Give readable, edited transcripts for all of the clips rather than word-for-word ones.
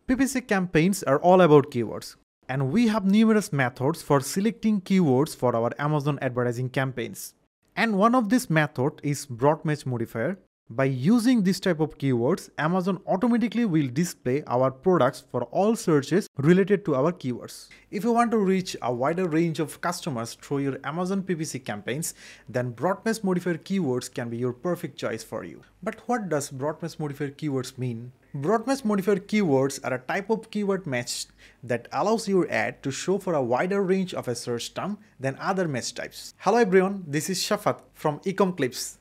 PPC campaigns are all about keywords, and we have numerous methods for selecting keywords for our Amazon advertising campaigns. And one of these methods is Broad Match Modifier. By using this type of keywords, Amazon automatically will display our products for all searches related to our keywords. If you want to reach a wider range of customers through your Amazon PPC campaigns, then Broad Match Modifier keywords can be your perfect choice for you. But what does Broad Match Modifier keywords mean? Broad Match Modifier keywords are a type of keyword match that allows your ad to show for a wider range of a search term than other match types. Hello everyone, this is Safat from Ecomclips.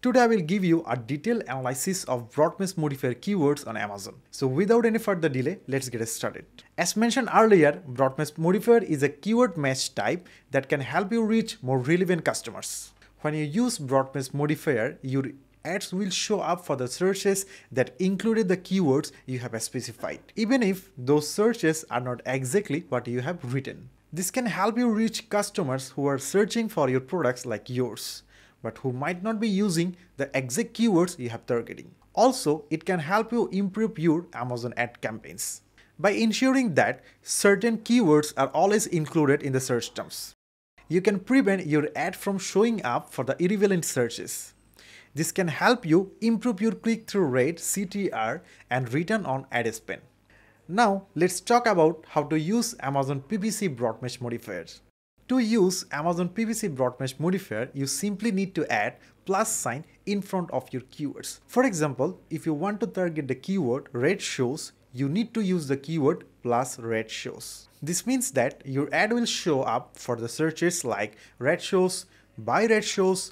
Today I will give you a detailed analysis of Broad Match Modifier keywords on Amazon. So without any further delay, let's get started. As mentioned earlier, Broad Match Modifier is a keyword match type that can help you reach more relevant customers. When you use Broad Match Modifier, your ads will show up for the searches that included the keywords you have specified, even if those searches are not exactly what you have written. This can help you reach customers who are searching for your products like yours, but who might not be using the exact keywords you have targeting. Also, it can help you improve your Amazon ad campaigns by ensuring that certain keywords are always included in the search terms. You can prevent your ad from showing up for the irrelevant searches. This can help you improve your click-through rate, CTR, and return on ad spend. Now, let's talk about how to use Amazon PPC Broad Match Modifiers. To use Amazon PPC Broad Match Modifier, you simply need to add plus sign in front of your keywords. For example, if you want to target the keyword red shows, you need to use the keyword plus red shows. This means that your ad will show up for the searches like red shows, buy red shows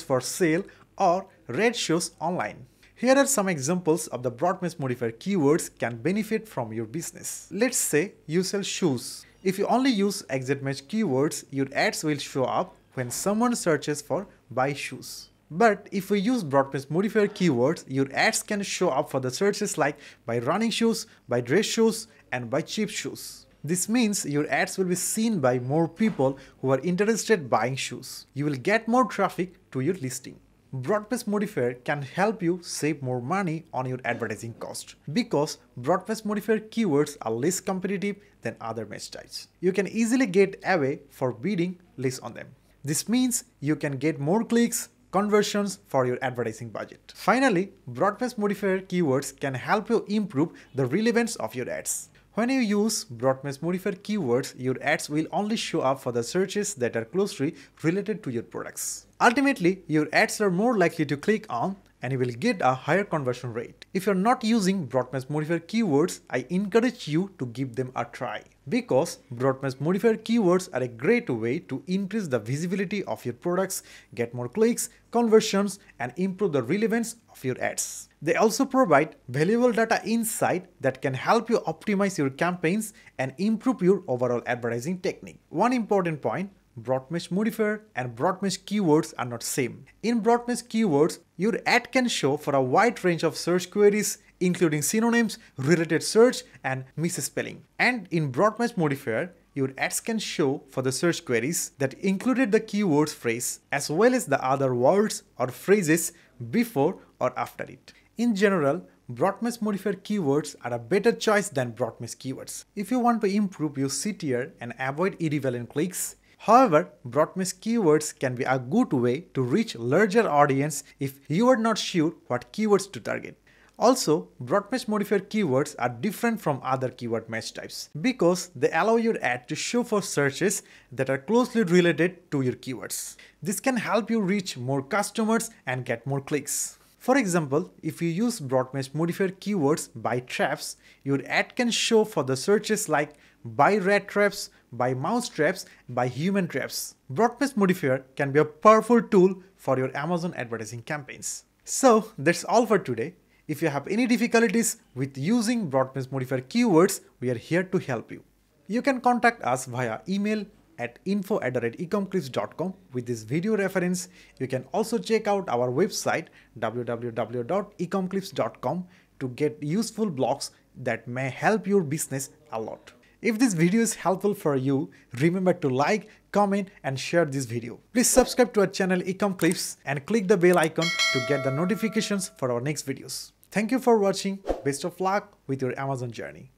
for sale, or red shows online. Here are some examples of the Broad Match Modifier keywords can benefit from your business. Let's say you sell shoes. If you only use exact match keywords, your ads will show up when someone searches for buy shoes. But if we use Broad Match Modifier keywords, your ads can show up for the searches like buy running shoes, buy dress shoes, and buy cheap shoes. This means your ads will be seen by more people who are interested in buying shoes. You will get more traffic to your listing. Broad Match Modifier can help you save more money on your advertising cost because Broad Match Modifier keywords are less competitive than other match types. You can easily get away for bidding less on them. This means you can get more clicks, conversions for your advertising budget. Finally, Broad Match Modifier keywords can help you improve the relevance of your ads. When you use Broad Match Modifier keywords, your ads will only show up for the searches that are closely related to your products. Ultimately, your ads are more likely to click on and you will get a higher conversion rate. If you're not using Broad Match Modifier keywords, I encourage you to give them a try because Broad Match Modifier keywords are a great way to increase the visibility of your products, get more clicks, conversions, and improve the relevance of your ads. They also provide valuable data insight that can help you optimize your campaigns and improve your overall advertising technique. One important point: Broad Match Modifier and Broad Match keywords are not same. In Broad Match keywords, your ad can show for a wide range of search queries, including synonyms, related search, and misspelling. And in Broad Match Modifier, your ads can show for the search queries that included the keywords phrase as well as the other words or phrases before or after it. In general, Broad Match Modifier keywords are a better choice than Broad Match keywords if you want to improve your CTR and avoid irrelevant clicks. However, Broad Match keywords can be a good way to reach larger audience if you are not sure what keywords to target. Also, Broad Match Modifier keywords are different from other keyword match types because they allow your ad to show for searches that are closely related to your keywords. This can help you reach more customers and get more clicks. For example, if you use Broad Match Modifier keywords buy traps, your ad can show for the searches like buy rat traps, buy mouse traps, buy human traps. Broad Match Modifier can be a powerful tool for your Amazon advertising campaigns. So that's all for today. If you have any difficulties with using Broad Match Modifier keywords, we are here to help you. You can contact us via email at info@ecomclips.com with this video reference. You can also check out our website www.ecomclips.com to get useful blogs that may help your business a lot. If this video is helpful for you, remember to like, comment and share this video. Please subscribe to our channel Ecomclips and click the bell icon to get the notifications for our next videos. Thank you for watching. Best of luck with your Amazon journey.